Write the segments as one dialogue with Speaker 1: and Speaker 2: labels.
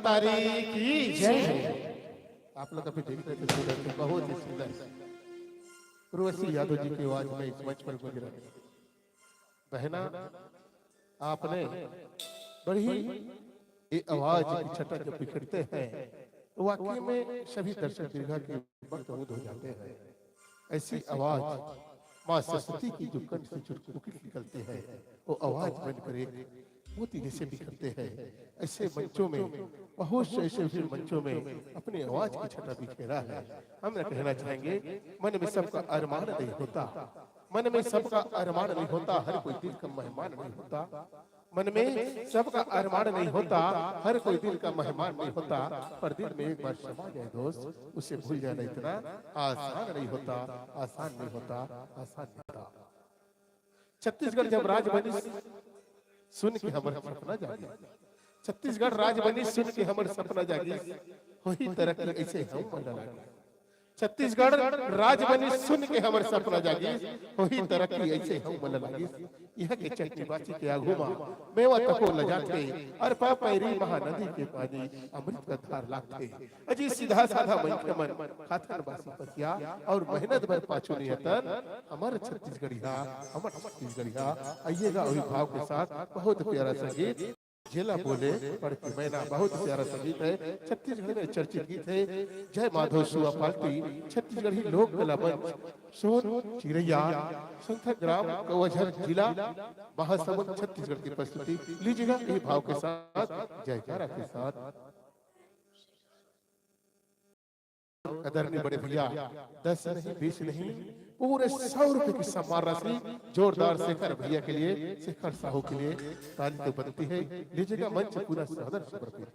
Speaker 1: महतारी की जय। आप लोग अभी देख रहे थे, बहुत ही सुंदर उर्वशी यादव जी की आवाज में इस मंच पर गुजरा। बहना, आपने बड़ी ये आवाज की छटा जब बिखरते हैं तो वाकई में सभी दर्शक दीर्घा के मदमूद हो जाते हैं। ऐसी आवाज माँ सरस्वती की जो कंठ से चुटकुली निकलती है, वो आवाज बनकर एक मोती जैसे बिखरते हैं। ऐसे मंचों में, बहुत से ऐसे फिर मंचों में अपनी आवाज की छटा बिखेरा है। हम न कहना चाहेंगे, मन में सबका अरमान नहीं होता, मन में सबका अरमान नहीं होता, हर कोई दिल का मेहमान नहीं होता। मन में सबका अरमान नहीं होता, हर कोई दिल का मेहमान नहीं होता, पर दिल में एक बार समा जाए दोस्त, उसे भूल जाना इतना आसान नहीं होता, आसान नहीं होता, आसान नहीं होता। छत्तीसगढ़ जब राज बनी सुन के हमारा सपना जागी, छत्तीसगढ़ राज बनी सुन के हमारा सपना जागी, वही तरक्की ऐसे हम मन लागी। छत्तीसगढ़ राज बनी सुन के हमारे सपना जागी, वही तरक्की ऐसे हम मन लागी। यह के चट्टी बाची के आगुमा मेवा तको लजाते, और पैरी महानदी के पानी अमृत का धार लागते। अजी सीधा साधा मन के मन खाथन बासी पतिया और मेहनत भर पाछू नियतन हमारे छत्तीसगढ़िया, हमारे छत्तीसगढ़िया। आइएगा अभिभाव के साथ बहुत प्यारा संगीत झेला बोले पढ़ के मैना, बहुत प्यारा संगीत है, छत्तीसगढ़ में चर्चित गीत है। जय माधव सुआ पाल्टी छत्तीसगढ़ी लोक कला मंच सोन चिरैया संथ ग्राम कवझर जिला महासमुंद छत्तीसगढ़ की प्रस्तुति लीजिएगा ये भाव के साथ, जयकारा के साथ। आदरणीय बड़े भैया 10 नहीं 20 नहीं पूरे 100 रुपए की सम्मान राशि जोरदार शेखर भैया के लिए, शेखर साहू के लिए ताली तो बनती है। लीजिएगा मंच पूरा सादर समर्पित।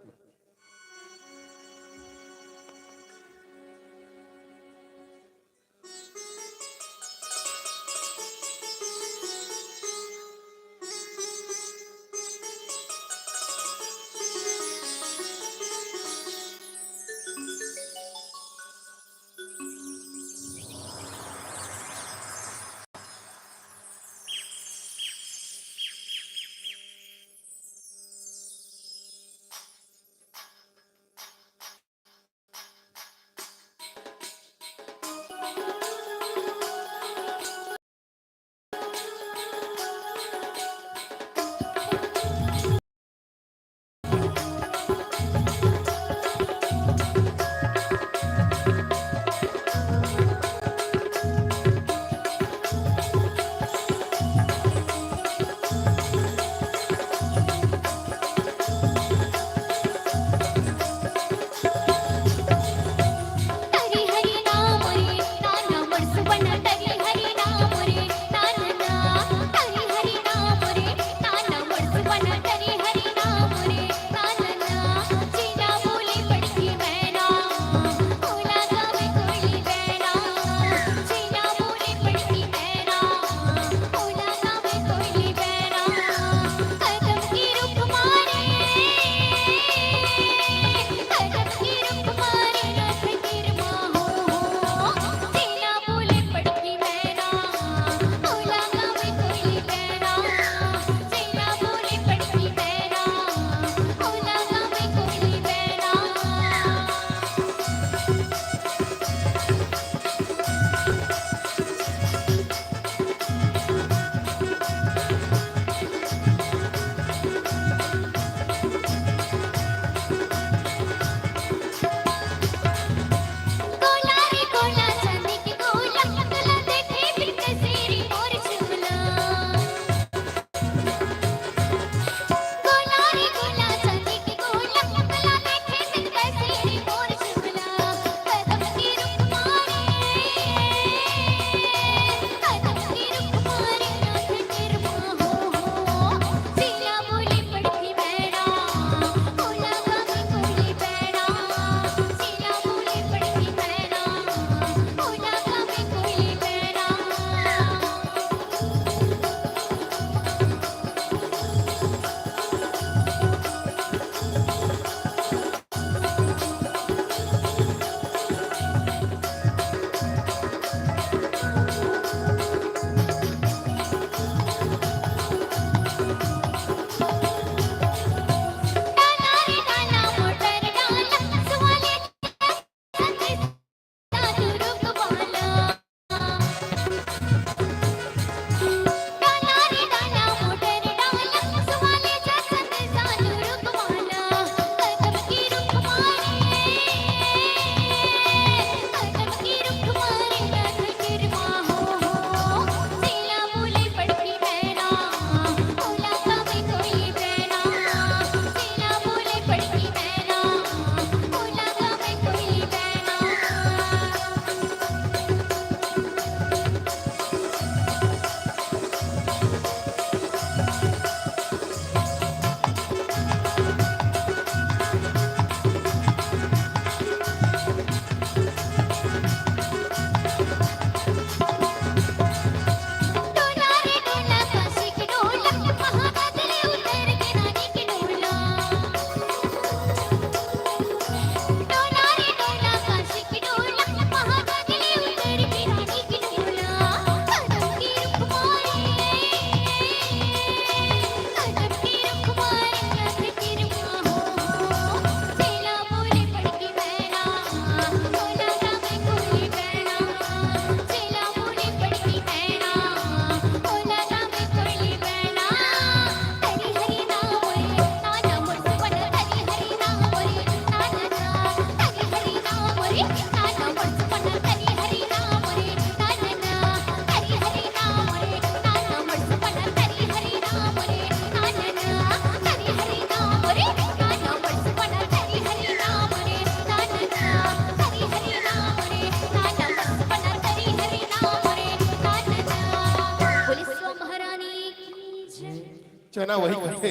Speaker 1: चना वही खाते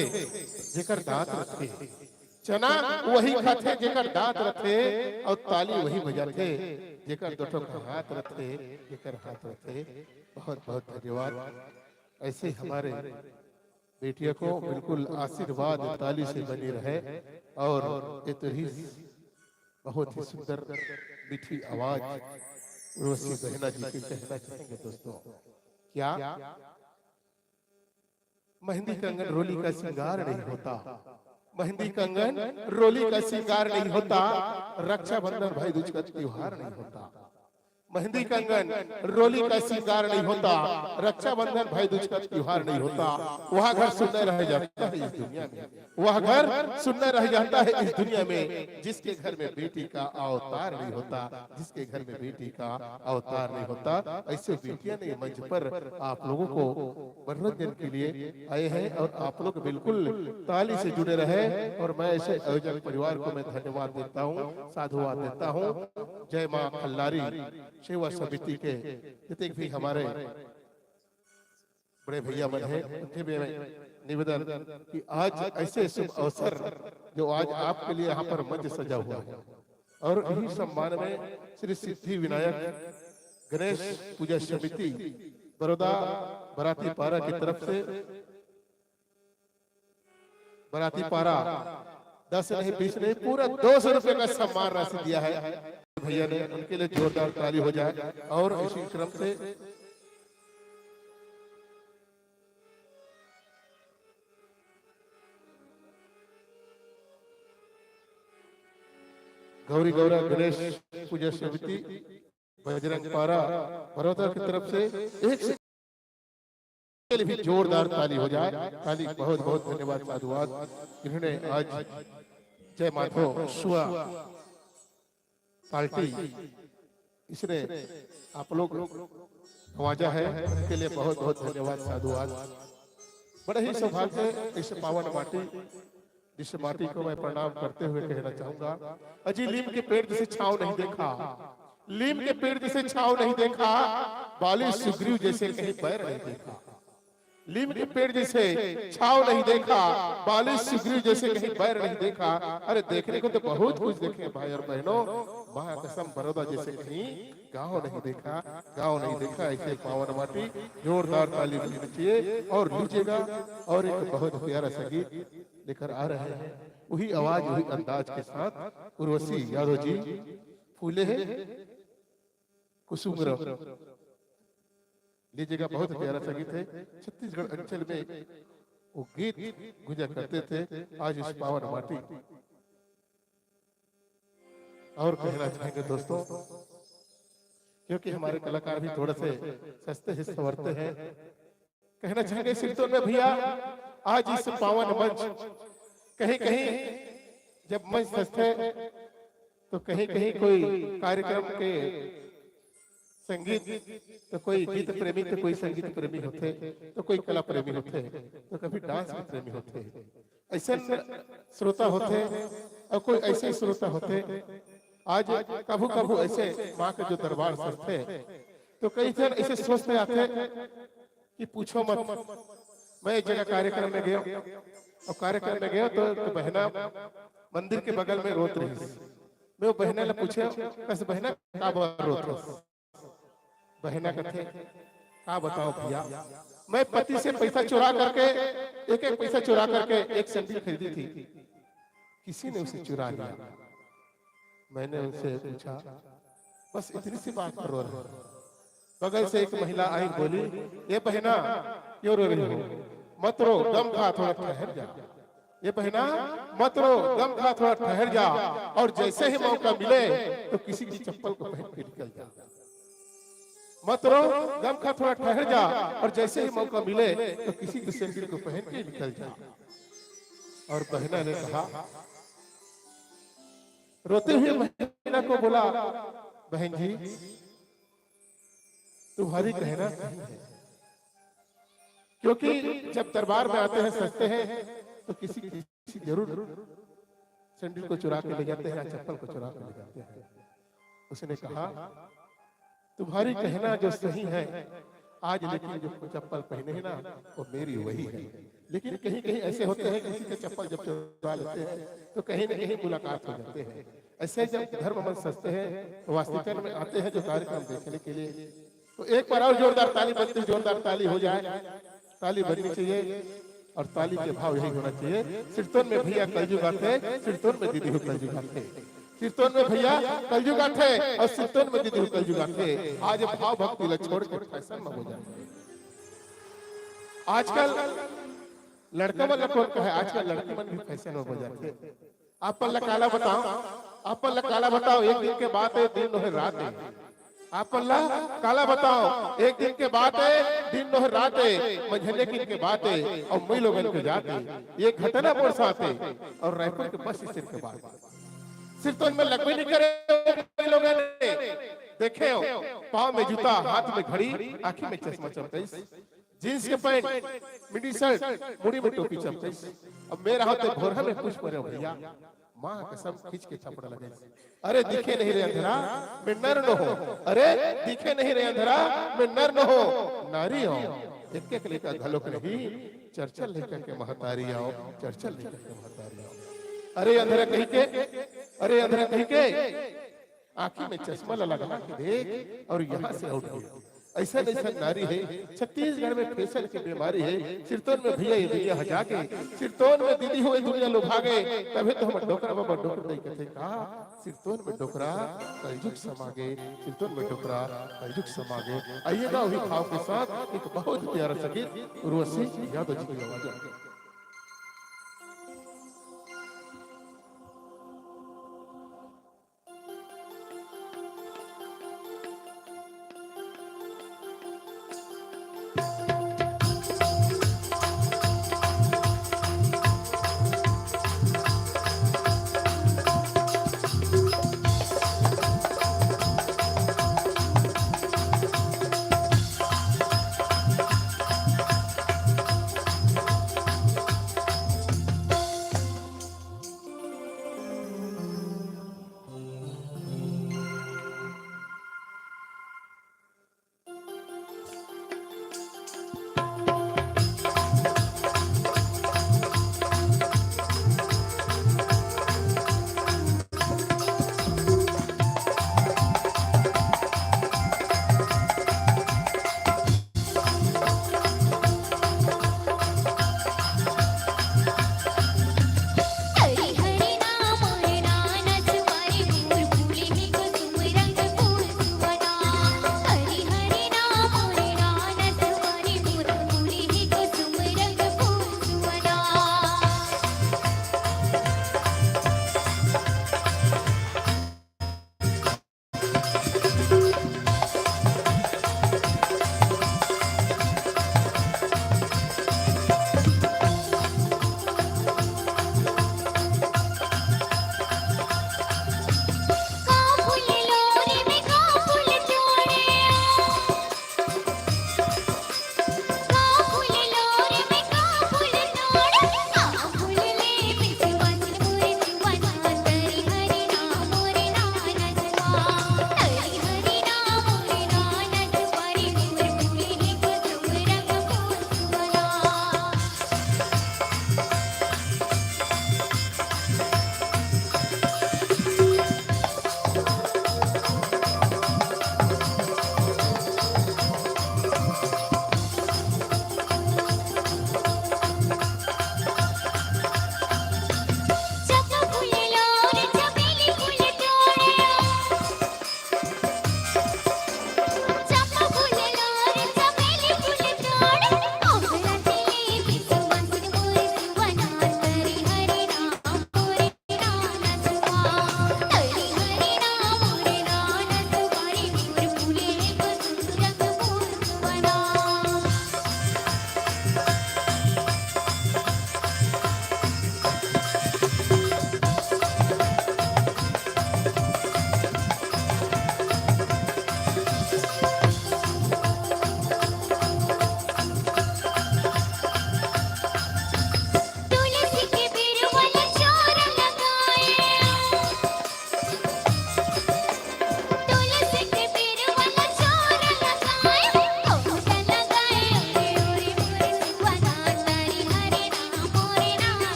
Speaker 1: जेकर दांत रथे, चना वही खाते जेकर दांत रथे, और ताली वही बजाते जेकर दोठों का हाथ रथे, जेकर हाथ रथे। बहुत बहुत धन्यवाद। ऐसे हमारे बेटियों को बिल्कुल आशीर्वाद ताली से बनी रहे। और ये तो ही बहुत ही सुंदर मीठी आवाज उर्वशी बहना जी की कहना चाहेंगे दोस्तों। क्या मेहंदी कंगन रोली का श्रृंगार नहीं होता, मेहंदी कंगन रोली का श्रृंगार नहीं होता, रक्षाबंधन भाई दूज का त्योहार नहीं होता। मेहंदी कंगन रोली का श्रृंगार नहीं होता, रक्षाबंधन भाई दूज का त्योहार नहीं होता। वह घर सुंदर रह जाता है इस दुनिया में, वह घर सुंदर रह जाता है इस दुनिया में जिसके घर में बेटी का अवतार नहीं होता, जिसके घर में बेटी का अवतार नहीं होता। ऐसे बेटियां ने मंच पर आप लोगों को मनोरंजन के लिए आए हैं, और आप लोग बिल्कुल ताली से जुड़े रहे। और मैं ऐसे आयोजक परिवार को मैं धन्यवाद देता हूँ, साधुवाद देता हूँ। जय माँ खल्लारी सेवा समिति के जितने भी हमारे बड़े भैया बन हैं, उनसे भी निवेदन कि आज ऐसे शुभ अवसर जो आज आपके लिए यहाँ पर मंच सजा हुआ है, और इन्हीं सम्मान में श्री सिद्धि विनायक गणेश पूजा समिति बड़ौदा बराती पारा की तरफ से बराती पारा 10 नहीं 20 नहीं पूरा 200 रुपए का सम्मान राशि दिया है भैया ने, उनके लिए जोरदार ताली हो जाए। और इसी क्रम से गौरी गौरा गणेश पूजा समिति बजरंग पारा बड़ौदा की तरफ से एक से के लिए भी जोरदार ताली हो जाए। ताली बहुत बहुत धन्यवाद, साधुवाद। इन्होंने आज जय माधव शुआ पार्टी इसने आप लोग नवाजा है, उनके लिए बहुत बहुत धन्यवाद, साधुवाद। बड़े ही सौभाग्य इस पावन माटी, जिस माटी को मैं प्रणाम करते हुए कहना चाहूंगा, अजी लीम के पेड़ जैसे छाव नहीं देखा, लीम के पेड़ जैसे छाव नहीं देखा, बाली सुग्रीव जैसे कहीं पैर नहीं देखा। लीम के पेड़ जैसे छाव नहीं देखा, बाली सुग्रीव जैसे कहीं पैर नहीं देखा। अरे देखने को तो बहुत कुछ देखे भाई और बहनों, मां कसम बड़ौदा जैसे कहीं गांव नहीं देखा, गांव नहीं देखा। ऐसे पावन माटी जोरदार ताली बजनी चाहिए और लीजिएगा। और एक बहुत प्यारा संगीत लेकर आ रहे हैं, वही आवाज वही अंदाज के साथ उर्वशी यादव जी फूले है कुसुम लीजिएगा। बहुत प्यारा संगीत है, छत्तीसगढ़ अंचल में वो गीत गुंजा करते थे। आज इस पावन माटी और कहना चाहेंगे दोस्तों, क्योंकि हमारे कलाकार भी थोड़े से सस्ते ही संवरते हैं, कहना चाहेंगे सिद्धों में भैया आज इस पावन मंच कहीं कहीं जब मंच सस्ते तो कहीं कहीं कोई कार्यक्रम के संगीत तो कोई गीत प्रेमी, तो कोई संगीत प्रेमी होते, तो कोई कला प्रेमी होते, तो कभी डांस के प्रेमी होते, ऐसे श्रोता होते और कोई ऐसे श्रोता होते। आज कभू कभू ऐसे माँ के जो दरबार सस्ते तो कई जन ऐसे सोचते आते कि पूछो मत। मैं एक जगह कार्यक्रम में गया और कार्यक्रम में गया तो बहना मंदिर के बगल में रोत रही। मैं वो बहना ने पूछे, कैसे बहना का रोत बहना कथे का बताओ भैया, मैं पति से पैसा चुरा करके एक एक पैसा चुरा करके एक सैंडल खरीदी थी, किसी ने उसे चुरा लिया। मैंने उनसे पूछा बस इतनी सी बात पर रो रहे। बगल से एक महिला आई, बोली ये बहना क्यों रो रही हो, मत रो, दम खा, थोड़ा ठहर जा। ये बहना मत रो, दम खा, थोड़ा ठहर जा, और जैसे ही मौका मिले तो किसी की चप्पल को पहन के निकल जा। मत रो, दम खा, थोड़ा ठहर जा, और जैसे ही मौका मिले तो किसी की सैंडल को पहन के निकल जा। और बहना ने कहा, रोते हुए बहना को बोला, बहन जी तुम्हारी कहना सही है, क्योंकि जब दरबार में आते हैं सजते हैं तो किसी जरूर सैंडल को चुरा के ले जाते हैं, चप्पल को चुरा के ले जाते हैं। उसने कहा तुम्हारी कहना जो सही है, आज लेकिन जो चप्पल पहने हैं ना वो मेरी वही है। लेकिन कहीं कहीं ऐसे होते हैं किसी के चप्पल जब चुरा लेते हैं तो कहीं न कहीं मुलाकात हो जाते हैं। ऐसे जब धर्म मंच सजते हैं तो वास्तविकता में आते हैं जो कार्यक्रम देखने के लिए। तो एक बार और जोरदार ताली बनती, जोरदार ताली हो जाए, ताली बननी चाहिए और ताली के भाव यही होना चाहिए। सिरतोन में भैया कलयुग आते, सिरतोन में दीदी हो कलयुग आते, सिरतोन में भैया कलयुग आते और सिरतोन में दीदी हो कलयुग आते। आज भाव भक्ति ल छोड़ के फैशन में हो जाते। आजकल लड़का वाला कौन का है, आजकल लड़की मन भी फैशन में हो जाते। आप पल्ला काला बताओ, आप पल्ला काला बताओ, एक दिन के बाद है दिन है रात है। आप पल्ला काला बताओ, एक दिन के बाद है दिन है रात है, मझले किन के बात है और मई लोगन के जाते। ये घटना बोल साथे और रायपुर के बस स्टैंड के बाद सिरतोन में लगभग नहीं करे लोगों ने देखे हो। पाँव में जूता, हाथ में घड़ी, आंखी में चश्मा चमकैस, जींस के पैंट, मिडी शर्ट, मुड़ी में टोपी चमकैस। अब मेरा होते भोरहा में कुछ परे भैया माँ कसम खींच के थपड़ा लगे। अरे दिखे नहीं रे अंधेरा मैं नर न हो, अरे दिखे नहीं रे अंधेरा मैं नर न हो, नारी हो एक एक लेकर घलोक नहीं, चर्चल लेकर के महतारी आओ, चर्चल लेकर के महतारी आओ। अरे अंधेरा कहीं के, अरे अंधेरा कहीं के, आंखी में चश्मा लगा के देख और यहाँ से उठ गई। ऐसा ऐसा नारी है, छत्तीसगढ़ में फैशन की बीमारी है। सिरतोन में भैया ये दुनिया हजा के, सिरतोन में दीदी हुए दुनिया लुभा गए। तभी तो हम डोकरा बाबा डोकर नहीं कहते कहा सिरतोन में डोकरा कलयुग समागे, सिरतोन में डोकरा कलयुग समागे। आइएगा वही भाव के साथ एक बहुत प्यारा संगीत उर्वशी यादव जी की आवाज में।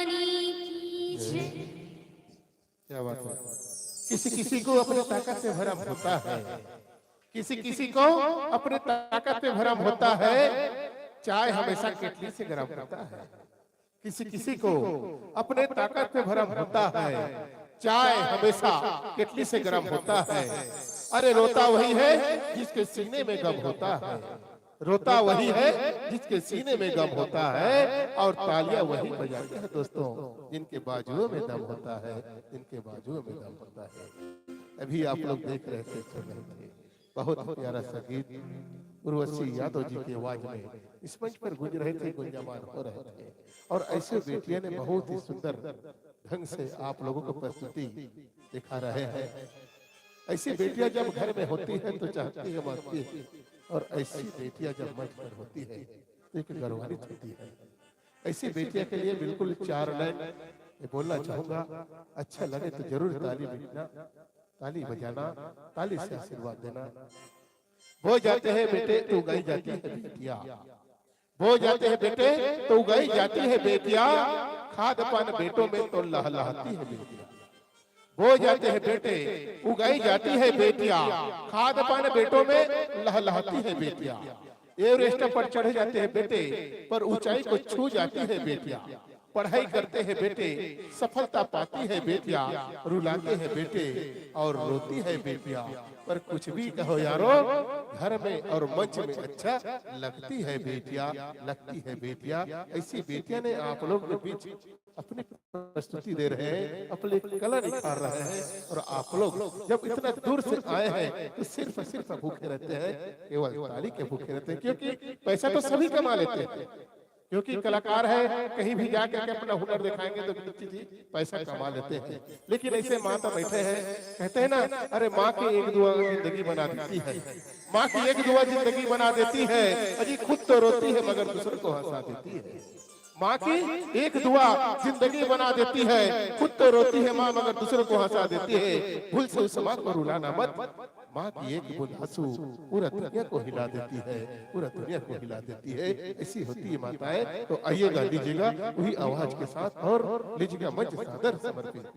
Speaker 2: रानी की जय।
Speaker 1: क्या बात है। किसी किसी को अपनी ताकत से भरम होता है, किसी किसी को अपने ताकत पे भरम होता है, चाय हमेशा केतली से गर्म होता है। किसी किसी को अपने ताकत पे भरम होता है, चाय हमेशा केतली से गर्म होता है। अरे रोता वही है जिसके सीने में गम होता है, रोता वही है जिसके सीने में गम होता है, और तालियां वही बजाते हैं दोस्तों जिनके बाजुओं में दम होता है, जिनके बाजुओं में दम होता है। अभी आप लोग देख रहे थे, सुन रहे थे, बहुत प्यारा सा गीत उर्वशी यादव जी की आवाज में इस मंच पर गूंज रहे थे, गुंजायमान हो रहे थे। और ऐसे बेटियां ने बहुत ही सुंदर ढंग से आप लोगों को प्रस्तुति दिखा रहे हैं। ऐसी बेटियां जब घर में होती है तो चाहती है मानती है, और ऐसी बेटियां जब मंच पर होती है तो एक गौरवान्वित होती है। ऐसी बेटियां के लिए बिल्कुल 4 लाइन मैं बोलना चाहूंगा, अच्छा लगे तो जरूर ताली बजाना, ताली बजाना, ताली से आशीर्वाद देना। वो जाते हैं बेटे तो उगाई जाती है बेटियां, वो जाते हैं बेटे तो उगाई जाती है बेटियां, खाद पान बेटों में तो लहलहाती है बेटियां। वो जाते हैं बेटे उगाई जाती है बेटियां, खाद पान बेटों में लहलहाती है बेटियां। एवरेस्ट पर चढ़े जाते हैं बेटे, पर ऊंचाई को छू जाती है बेटियां। पढ़ाई करते हैं बेटे, सफलता पाती है बेटियां, रुलाते हैं बेटे और रोती है बेटियां। पर कुछ भी कहो यारो, घर में और मंच में अच्छा लगती है बेटियां, लगती है बेटियां। ऐसी बेटियां ने आप लोग के बीच अपनी प्रस्तुति दे रहे हैं, अपने कला निखार रहे हैं। और आप लोग जब इतना दूर से आए हैं तो सिर्फ भूखे रहते हैं, केवल ताली के भूखे रहते हैं, क्योंकि पैसा तो सभी कमा लेते हैं, क्योंकि कलाकार है, कहीं भी जाकर के अपना हुनर दिखाएंगे तो पैसा कमा लेते हैं। लेकिन ऐसे माता बैठे हैं, कहते हैं ना, अरे माँ की एक दुआ जिंदगी बना देती है, माँ की एक दुआ जिंदगी बना देती है। अजी खुद तो रोती है मगर दूसरों को हंसा देती है। माँ की एक दुआ जिंदगी बना देती है, खुद तो रोती है माँ मगर दूसरों को हंसा देती है। भूल से उस माँ को रुलाना मत, माँ की एक बूंद आंसू पूरा दुनिया को हिला देती है, पूरा दुनिया को हिला देती है। ऐसी होती है माताएं। तो आइएगा, लीजिएगा वही आवाज के साथ और लीजिएगा मंच सादर समर्पित।